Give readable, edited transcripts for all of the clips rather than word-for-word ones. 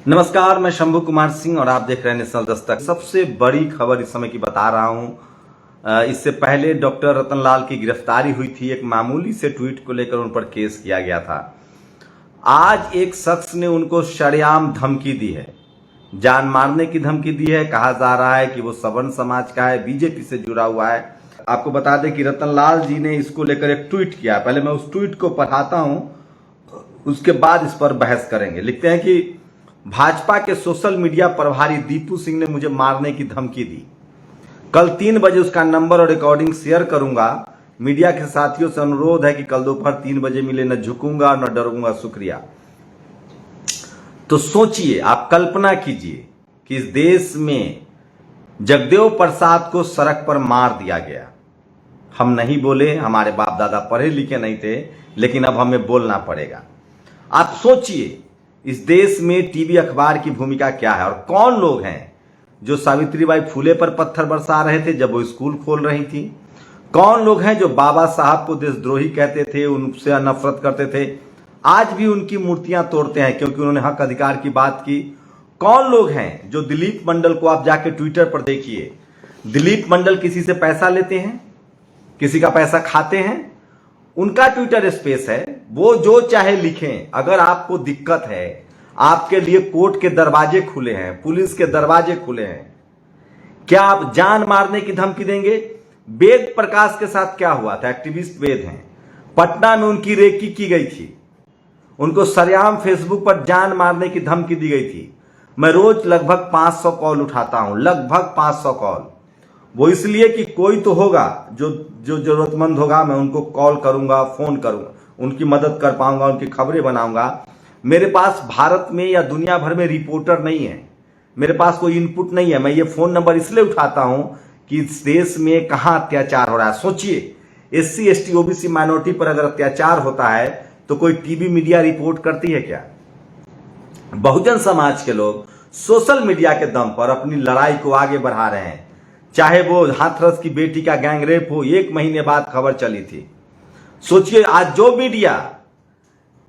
नमस्कार, मैं शंभू कुमार सिंह और आप देख रहे हैं नेशनल दस्तक। सबसे बड़ी खबर इस समय की बता रहा हूं। इससे पहले डॉक्टर रतनलाल की गिरफ्तारी हुई थी। एक मामूली से ट्वीट को लेकर उन पर केस किया गया था। आज एक शख्स ने उनको शरेआम धमकी दी है, जान मारने की धमकी दी है। कहा जा रहा है कि वो सवर्ण समाज का है, बीजेपी से जुड़ा हुआ है। आपको बता दें कि रतनलाल जी ने इसको लेकर एक ट्वीट किया। पहले मैं उस ट्वीट को पढ़ाता हूं, उसके बाद इस पर बहस करेंगे। लिखते हैं कि भाजपा के सोशल मीडिया प्रभारी दीपू सिंह ने मुझे मारने की धमकी दी। कल 3 बजे उसका नंबर और रिकॉर्डिंग शेयर करूंगा। मीडिया के साथियों से अनुरोध है कि कल दोपहर 3 बजे मिले। न झुकूंगा न डरूंगा। शुक्रिया। तो सोचिए, आप कल्पना कीजिए कि इस देश में जगदेव प्रसाद को सड़क पर मार दिया गया। हम नहीं बोले, हमारे बाप दादा पढ़े लिखे नहीं थे, लेकिन अब हमें बोलना पड़ेगा। आप सोचिए, इस देश में टीवी अखबार की भूमिका क्या है और कौन लोग हैं जो सावित्रीबाई फुले पर पत्थर बरसा रहे थे जब वो स्कूल खोल रही थी। कौन लोग हैं जो बाबा साहब को देशद्रोही कहते थे, उनसे नफरत करते थे, आज भी उनकी मूर्तियां तोड़ते हैं क्योंकि उन्होंने हक अधिकार की बात की। कौन लोग हैं जो दिलीप मंडल को, आप जाके ट्विटर पर देखिए, दिलीप मंडल किसी से पैसा लेते हैं, किसी का पैसा खाते हैं। उनका ट्विटर स्पेस है, वो जो चाहे लिखें। अगर आपको दिक्कत है, आपके लिए कोर्ट के दरवाजे खुले हैं, पुलिस के दरवाजे खुले हैं। क्या आप जान मारने की धमकी देंगे? वेद प्रकाश के साथ क्या हुआ था? एक्टिविस्ट वेद हैं, पटना में उनकी रेकी की गई थी। उनको सरेआम फेसबुक पर जान मारने की धमकी दी गई थी। मैं रोज लगभग 500 कॉल उठाता हूं, लगभग 500 कॉल। वो इसलिए कि कोई तो होगा जो जरूरतमंद होगा, मैं उनको कॉल करूंगा, फोन करूंगा, उनकी मदद कर पाऊंगा, उनकी खबरें बनाऊंगा। मेरे पास भारत में या दुनिया भर में रिपोर्टर नहीं है, मेरे पास कोई इनपुट नहीं है। मैं ये फोन नंबर इसलिए उठाता हूं कि इस देश में कहां अत्याचार हो रहा है। सोचिए, SC ST OBC माइनॉरिटी पर अगर अत्याचार होता है तो कोई टीवी मीडिया रिपोर्ट करती है क्या? बहुजन समाज के लोग सोशल मीडिया के दम पर अपनी लड़ाई को आगे बढ़ा रहे हैं। चाहे वो हाथरस की बेटी का गैंगरेप हो, 1 महीने बाद खबर चली थी। सोचिए, आज जो मीडिया,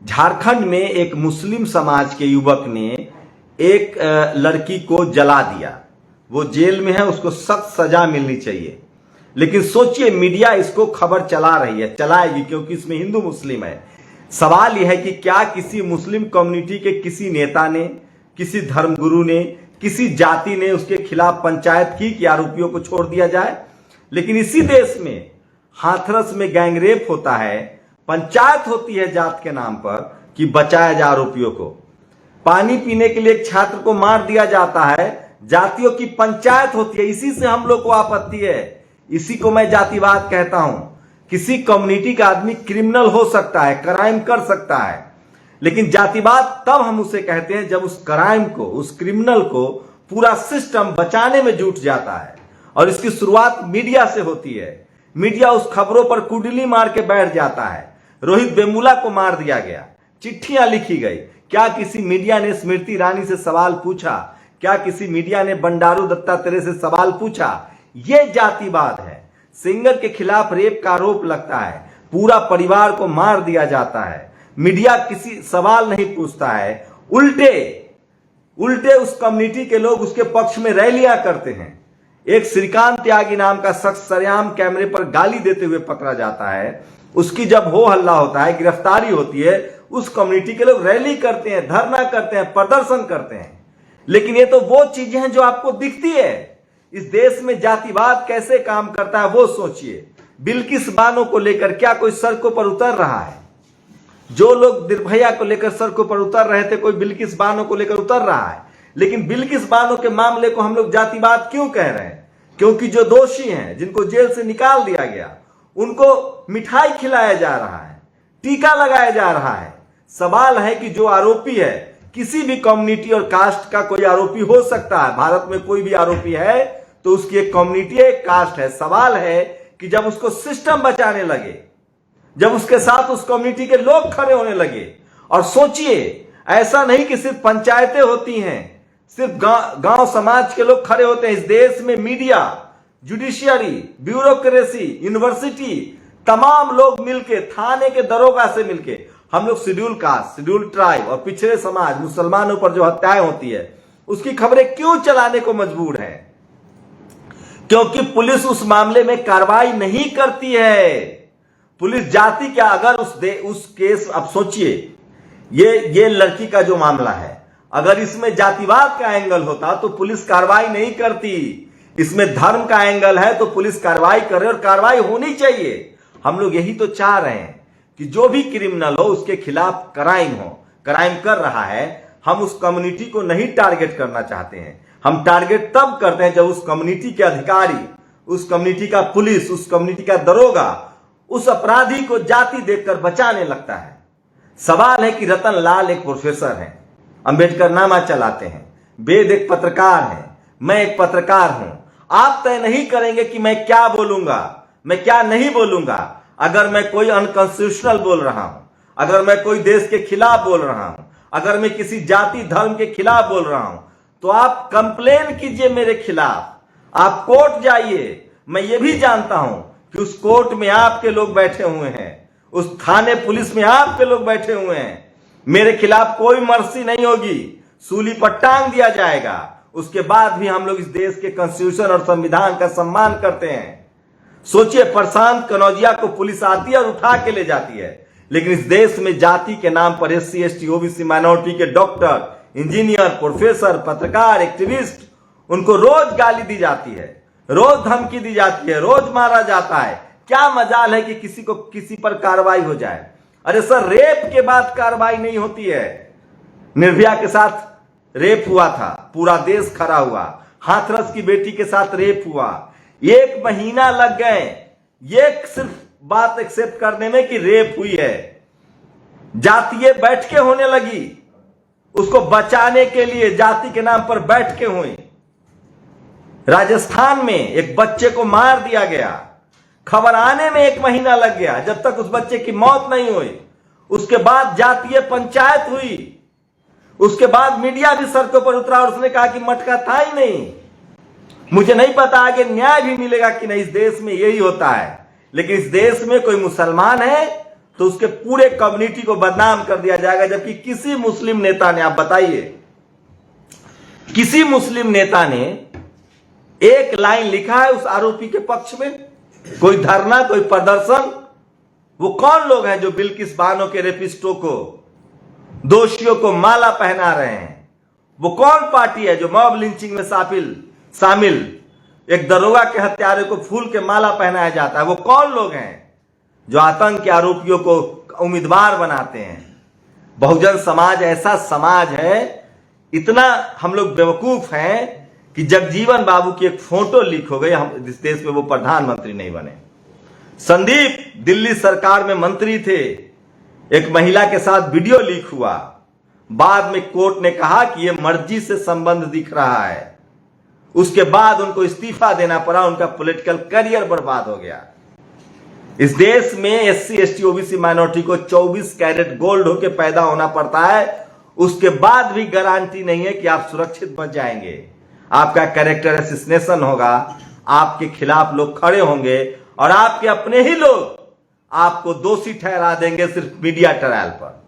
झारखंड में एक मुस्लिम समाज के युवक ने एक लड़की को जला दिया, वो जेल में है, उसको सख्त सजा मिलनी चाहिए। लेकिन सोचिए, मीडिया इसको खबर चला रही है, चलाएगी, क्योंकि इसमें हिंदू मुस्लिम है। सवाल यह है कि क्या किसी मुस्लिम कम्युनिटी के किसी नेता ने, किसी धर्मगुरु ने, किसी जाति ने उसके खिलाफ पंचायत की कि आरोपियों को छोड़ दिया जाए? लेकिन इसी देश में हाथरस में गैंगरेप होता है, पंचायत होती है जात के नाम पर कि बचाया जाए आरोपियों को। पानी पीने के लिए एक छात्र को मार दिया जाता है, जातियों की पंचायत होती है। इसी से हम लोग को आपत्ति है, इसी को मैं जातिवाद कहता हूं। किसी कम्युनिटी का आदमी क्रिमिनल हो सकता है, क्राइम कर सकता है, लेकिन जातिवाद तब हम उसे कहते हैं जब उस क्राइम को, उस क्रिमिनल को पूरा सिस्टम बचाने में जुट जाता है। और इसकी शुरुआत मीडिया से होती है। मीडिया उस खबरों पर कुंडली मार के बैठ जाता है। रोहित वेमुला को मार दिया गया, चिट्ठियां लिखी गई। क्या किसी मीडिया ने स्मृति ईरानी से सवाल पूछा? क्या किसी मीडिया ने बंडारू दत्तात्रेय से सवाल पूछा? यह जातिवाद है। सिंगर के खिलाफ रेप का आरोप लगता है, पूरा परिवार को मार दिया जाता है, मीडिया किसी सवाल नहीं पूछता है। उल्टे उस कम्युनिटी के लोग उसके पक्ष में रैलियां करते हैं। एक श्रीकांत त्यागी नाम का शख्स सरेआम कैमरे पर गाली देते हुए पकड़ा जाता है। उसकी जब हो हल्ला होता है, गिरफ्तारी होती है, उस कम्युनिटी के लोग रैली करते हैं, धरना करते हैं, प्रदर्शन करते हैं। लेकिन ये तो वो चीजें हैं जो आपको दिखती है। इस देश में जातिवाद कैसे काम करता है वो सोचिए। बिल्किस बानो को लेकर क्या कोई सड़कों पर उतर रहा है? जो लोग निर्भया को लेकर सड़कों पर उतर रहे थे, कोई बिल्किस बानो को लेकर उतर रहा है। लेकिन बिल्किस बानो के मामले को हम लोग जातिवाद क्यों कह रहे हैं? क्योंकि जो दोषी हैं, जिनको जेल से निकाल दिया गया, उनको मिठाई खिलाया जा रहा है, टीका लगाया जा रहा है। सवाल है कि जो आरोपी है, किसी भी कम्युनिटी और कास्ट का कोई आरोपी हो सकता है। भारत में कोई भी आरोपी है तो उसकी एक कम्युनिटी है, एक कास्ट है। सवाल है कि जब उसको सिस्टम बचाने लगे, जब उसके साथ उस कम्युनिटी के लोग खड़े होने लगे। और सोचिए, ऐसा नहीं कि सिर्फ पंचायतें होती हैं, सिर्फ गांव समाज के लोग खड़े होते हैं। इस देश में मीडिया, जुडिशियरी, ब्यूरोक्रेसी, यूनिवर्सिटी, तमाम लोग मिलके, थाने के दरोगा से मिलके हम लोग शेड्यूल कास्ट, शेड्यूल ट्राइब और पिछड़े समाज मुसलमानों पर जो हत्याएं होती है उसकी खबरें क्यों चलाने को मजबूर है? क्योंकि पुलिस उस मामले में कार्रवाई नहीं करती है। पुलिस जाति क्या, अगर उस केस, अब सोचिए ये लड़की का जो मामला है, अगर इसमें जातिवाद का एंगल होता तो पुलिस कार्रवाई नहीं करती। इसमें धर्म का एंगल है तो पुलिस कार्रवाई करे और कार्रवाई होनी चाहिए। हम लोग यही तो चाह रहे हैं कि जो भी क्रिमिनल हो उसके खिलाफ क्राइम हो, क्राइम कर रहा है, हम उस कम्युनिटी को नहीं टारगेट करना चाहते हैं। हम टारगेट तब करते हैं जब उस कम्युनिटी के अधिकारी, उस कम्युनिटी का पुलिस, उस कम्युनिटी का दरोगा उस अपराधी को जाति देखकर बचाने लगता है। सवाल है कि रतन लाल एक प्रोफेसर हैं, अंबेडकर नामा चलाते हैं, वेद एक पत्रकार है, मैं एक पत्रकार हूं। आप तय नहीं करेंगे कि मैं क्या बोलूंगा, मैं क्या नहीं बोलूंगा। अगर मैं कोई अनकॉन्स्टिट्यूशनल बोल रहा हूं, अगर मैं कोई देश के खिलाफ बोल रहा हूं, अगर मैं किसी जाति धर्म के खिलाफ बोल रहा हूं, तो आप कंप्लेन कीजिए मेरे खिलाफ, आप कोर्ट जाइए। मैं ये भी जानता हूं कि उस कोर्ट में आपके लोग बैठे हुए हैं, उस थाने पुलिस में आपके लोग बैठे हुए हैं। मेरे खिलाफ कोई मर्सी नहीं होगी, सूली पर टांग दिया जाएगा। उसके बाद भी हम लोग इस देश के कॉन्स्टिट्यूशन और संविधान का सम्मान करते हैं। सोचिए, प्रशांत कनौजिया को पुलिस आती है और उठा के ले जाती है, लेकिन इस देश में जाति के नाम पर SC ST OBC माइनॉरिटी के डॉक्टर, इंजीनियर, प्रोफेसर, पत्रकार, एक्टिविस्ट, उनको रोज गाली दी जाती है, रोज धमकी दी जाती है, रोज मारा जाता है। क्या मजाल है कि किसी पर कार्रवाई हो जाए? अरे सर, रेप के बाद कार्रवाई नहीं होती है। निर्भया के साथ रेप हुआ था, पूरा देश खड़ा हुआ। हाथरस की बेटी के साथ रेप हुआ, 1 महीना लग गए ये सिर्फ बात एक्सेप्ट करने में कि रेप हुई है। जातीय बैठकें होने लगी, उसको बचाने के लिए जाति के नाम पर बैठकें हुई। राजस्थान में एक बच्चे को मार दिया गया, खबर आने में 1 महीना लग गया, जब तक उस बच्चे की मौत नहीं हुई। उसके बाद जातीय पंचायत हुई, उसके बाद मीडिया भी सड़कों पर उतरा और उसने कहा कि मटका था ही नहीं। मुझे नहीं पता आगे न्याय भी मिलेगा कि नहीं। इस देश में यही होता है। लेकिन इस देश में कोई मुसलमान है तो उसके पूरे कम्युनिटी को बदनाम कर दिया जाएगा, जबकि किसी मुस्लिम नेता ने, आप बताइए, किसी मुस्लिम नेता ने एक लाइन लिखा है उस आरोपी के पक्ष में? कोई धरना, कोई प्रदर्शन? वो कौन लोग हैं जो बिल्किस बानो के रेपिस्टों को, दोषियों को माला पहना रहे हैं? वो कौन पार्टी है जो मॉब लिंचिंग में शामिल एक दरोगा के हत्यारे को फूल के माला पहनाया जाता है? वो कौन लोग हैं जो आतंक के आरोपियों को उम्मीदवार बनाते हैं? बहुजन समाज ऐसा समाज है, इतना हम लोग बेवकूफ हैं कि जगजीवन बाबू की एक फोटो लीक हो गई, हम इस देश में वो प्रधानमंत्री नहीं बने। संदीप दिल्ली सरकार में मंत्री थे, एक महिला के साथ वीडियो लीक हुआ, बाद में कोर्ट ने कहा कि यह मर्जी से संबंध दिख रहा है। उसके बाद उनको इस्तीफा देना पड़ा, उनका पॉलिटिकल करियर बर्बाद हो गया। इस देश में SC ST OBC माइनॉरिटी को 24 कैरेट गोल्ड होके पैदा होना पड़ता है, उसके बाद भी गारंटी नहीं है कि आप सुरक्षित बच जाएंगे। आपका कैरेक्टर असैसिनेशन होगा, आपके खिलाफ लोग खड़े होंगे और आपके अपने ही लोग आपको दोषी ठहरा देंगे सिर्फ मीडिया ट्रायल पर।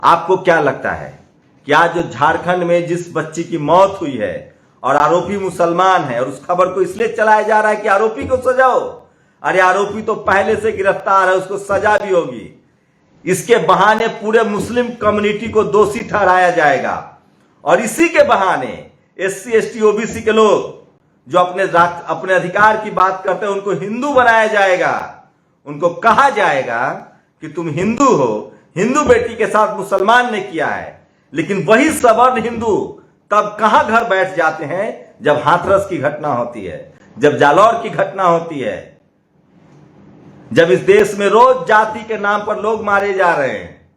आपको क्या लगता है कि आज जो झारखंड में जिस बच्ची की मौत हुई है और आरोपी मुसलमान है और उस खबर को इसलिए चलाया जा रहा है कि आरोपी को सजा हो? अरे आरोपी तो पहले से गिरफ्तार है, उसको सजा भी होगी। इसके बहाने पूरे मुस्लिम कम्युनिटी को दोषी ठहराया जाएगा और इसी के बहाने SC ST OBC के लोग जो अपने अधिकार की बात करते हैं उनको हिंदू बनाया जाएगा। उनको कहा जाएगा कि तुम हिंदू हो, हिंदू बेटी के साथ मुसलमान ने किया है। लेकिन वही सवर्ण हिंदू तब कहां घर बैठ जाते हैं? जब हाथरस की घटना होती है, जब जालौर की घटना होती है, जब इस देश में रोज जाति के नाम पर लोग मारे जा रहे हैं,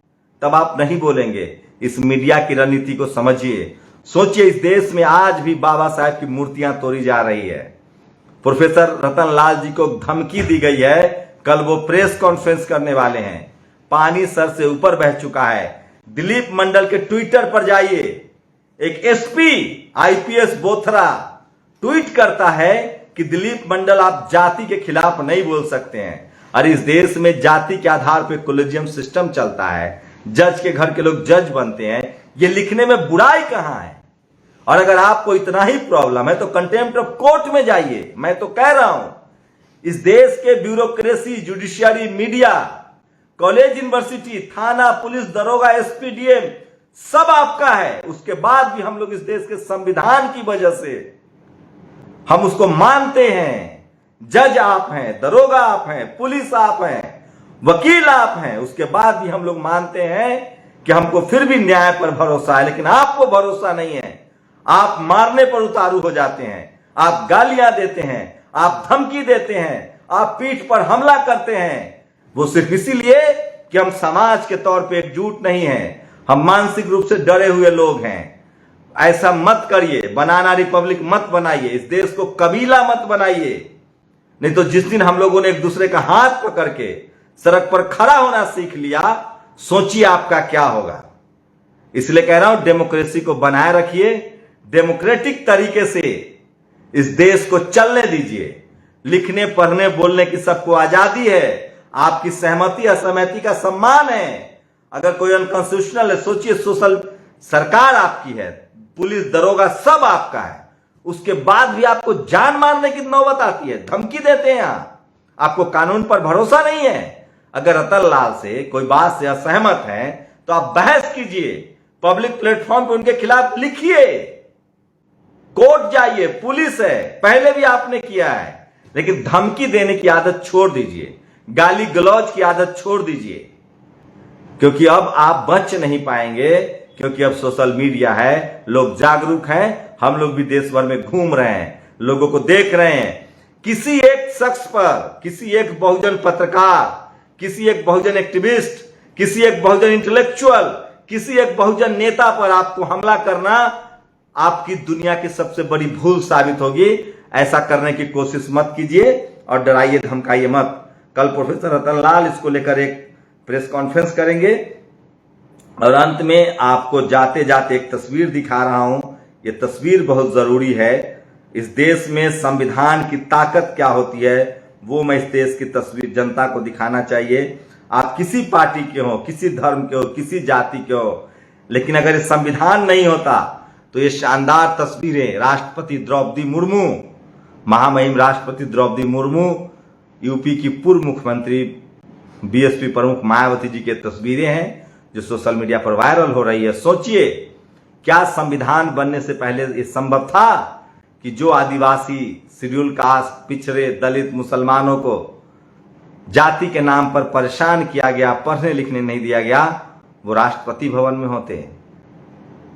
तब आप नहीं बोलेंगे। इस मीडिया की रणनीति को समझिए। सोचिए, इस देश में आज भी बाबा साहब की मूर्तियां तोड़ी जा रही है। प्रोफेसर रतन लाल जी को धमकी दी गई है, कल वो प्रेस कॉन्फ्रेंस करने वाले हैं। पानी सर से ऊपर बह चुका है। दिलीप मंडल के ट्विटर पर जाइए, एक SP IPS बोथरा ट्वीट करता है कि दिलीप मंडल आप जाति के खिलाफ नहीं बोल सकते हैं। अरे इस देश में जाति के आधार पर कोलिजियम सिस्टम चलता है, जज के घर के लोग जज बनते हैं, ये लिखने में बुराई कहां है? और अगर आपको इतना ही प्रॉब्लम है तो कंटेम्प्ट ऑफ कोर्ट में जाइए। मैं तो कह रहा हूं, इस देश के bureaucracy, judiciary, media, college, university, थाना, पुलिस, दरोगा, एसपी, डीएम सब आपका है। उसके बाद भी हम लोग इस देश के संविधान की वजह से हम उसको मानते हैं। जज आप हैं, दरोगा आप हैं, पुलिस आप हैं, वकील आप हैं, उसके बाद भी हम लोग मानते हैं कि हमको फिर भी न्याय पर भरोसा है। लेकिन आपको भरोसा नहीं है। आप मारने पर उतारू हो जाते हैं, आप गालियां देते हैं, आप धमकी देते हैं, आप पीठ पर हमला करते हैं। वो सिर्फ इसीलिए कि हम समाज के तौर पे एकजुट नहीं हैं, हम मानसिक रूप से डरे हुए लोग हैं। ऐसा मत करिए, बनाना रिपब्लिक मत बनाइए, इस देश को कबीला मत बनाइए। नहीं तो जिस दिन हम लोगों ने एक दूसरे का हाथ पकड़ के सड़क पर खड़ा होना सीख लिया, सोचिए आपका क्या होगा। इसलिए कह रहा हूं, डेमोक्रेसी को बनाए रखिए, डेमोक्रेटिक तरीके से इस देश को चलने दीजिए। लिखने, पढ़ने, बोलने की सबको आजादी है, आपकी सहमति असहमति का सम्मान है। अगर कोई अनकॉन्स्टिट्यूशनल है, सोचिए, सोशल सरकार आपकी है, पुलिस, दरोगा सब आपका है, उसके बाद भी आपको जान मारने की नौबत आती है, धमकी देते हैं आपको कानून पर भरोसा नहीं है। अगर रतन लाल से कोई बात से असहमत है तो आप बहस कीजिए, पब्लिक प्लेटफॉर्म पे उनके खिलाफ लिखिए, कोर्ट जाइए, पुलिस है, पहले भी आपने किया है। लेकिन धमकी देने की आदत छोड़ दीजिए, गाली गलौज की आदत छोड़ दीजिए, क्योंकि अब आप बच नहीं पाएंगे। क्योंकि अब सोशल मीडिया है, लोग जागरूक हैं, हम लोग भी देश भर में घूम रहे हैं, लोगों को देख रहे हैं। किसी एक शख्स पर, किसी एक बहुजन पत्रकार, किसी एक बहुजन एक्टिविस्ट, किसी एक बहुजन इंटेलेक्चुअल, किसी एक बहुजन नेता पर आपको हमला करना आपकी दुनिया की सबसे बड़ी भूल साबित होगी। ऐसा करने की कोशिश मत कीजिए और डराइए धमकाइए मत। कल प्रोफेसर रतन लाल इसको लेकर एक प्रेस कॉन्फ्रेंस करेंगे। और अंत में आपको जाते जाते एक तस्वीर दिखा रहा हूं। यह तस्वीर बहुत जरूरी है। इस देश में संविधान की ताकत क्या होती है वो मैं इस देश की तस्वीर जनता को दिखाना चाहिए। आप किसी पार्टी के हो, किसी धर्म के हो, किसी जाति के हो, लेकिन अगर ये संविधान नहीं होता तो ये शानदार तस्वीरें राष्ट्रपति द्रौपदी मुर्मू, महामहिम राष्ट्रपति द्रौपदी मुर्मू, यूपी की पूर्व मुख्यमंत्री बीएसपी प्रमुख मायावती जी की तस्वीरें हैं जो सोशल मीडिया पर वायरल हो रही है। सोचिए, क्या संविधान बनने से पहले ये संभव था कि जो आदिवासी, शेड्यूल कास्ट, पिछड़े, दलित, मुसलमानों को जाति के नाम पर परेशान किया गया, पढ़ने लिखने नहीं दिया गया, वो राष्ट्रपति भवन में होते हैं?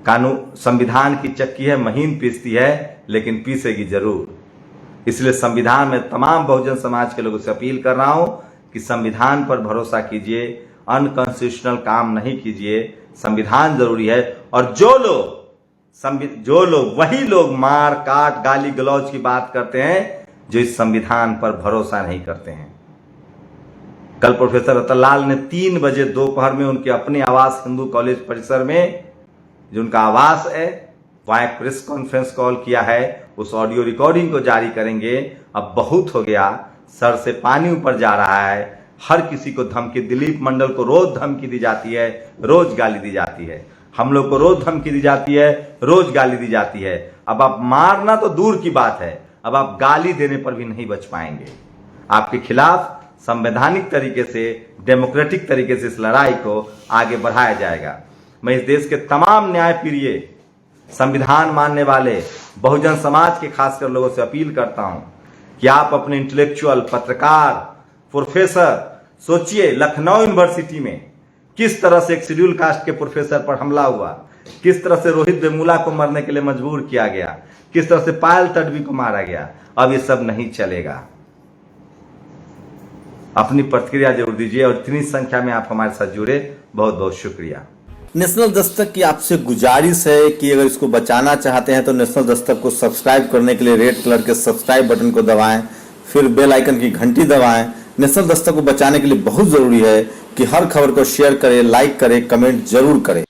कानून, संविधान की चक्की है, महीन पीसती है लेकिन पीसेगी जरूर। इसलिए संविधान में तमाम बहुजन समाज के लोगों से अपील कर रहा हूं कि संविधान पर भरोसा कीजिए, अनकॉन्स्टिट्यूशनल काम नहीं कीजिए। संविधान जरूरी है। और जो लोग वही लोग मार काट, गाली गलौज की बात करते हैं जो इस संविधान पर भरोसा नहीं करते हैं। कल प्रोफेसर रतन लाल ने 3 बजे दोपहर में उनके अपने आवास हिंदू कॉलेज परिसर में, जो उनका आवास है, वहां एक प्रेस कॉन्फ्रेंस कॉल किया है। उस ऑडियो रिकॉर्डिंग को जारी करेंगे। अब बहुत हो गया, सर से पानी ऊपर जा रहा है। हर किसी को धमकी, दिलीप मंडल को रोज धमकी दी जाती है, रोज गाली दी जाती है, हम लोग को रोज धमकी दी जाती है, रोज गाली दी जाती है। अब आप मारना तो दूर की बात है, अब आप गाली देने पर भी नहीं बच पाएंगे। आपके खिलाफ संवैधानिक तरीके से, डेमोक्रेटिक तरीके से इस लड़ाई को आगे बढ़ाया जाएगा। मैं इस देश के तमाम न्यायप्रिय, संविधान मानने वाले बहुजन समाज के खासकर लोगों से अपील करता हूं कि आप अपने इंटेलेक्चुअल, पत्रकार, प्रोफेसर, सोचिए लखनऊ यूनिवर्सिटी में किस तरह से एक शेड्यूल कास्ट के प्रोफेसर पर हमला हुआ, किस तरह से रोहित वेमुला को मरने के लिए मजबूर किया गया, किस तरह से पायल तडवी को मारा गया। अब ये सब नहीं चलेगा। अपनी प्रतिक्रिया जरूर दीजिए और इतनी संख्या में आप हमारे साथ जुड़े, बहुत बहुत शुक्रिया। नेशनल दस्तक की आपसे गुजारिश है कि अगर इसको बचाना चाहते हैं तो नेशनल दस्तक को सब्सक्राइब करने के लिए रेड कलर के सब्सक्राइब बटन को दबाएं, फिर बेल आइकन की घंटी दबाएं। नेशनल दस्तक को बचाने के लिए बहुत जरूरी है कि हर खबर को शेयर करें, लाइक करें, कमेंट जरूर करें।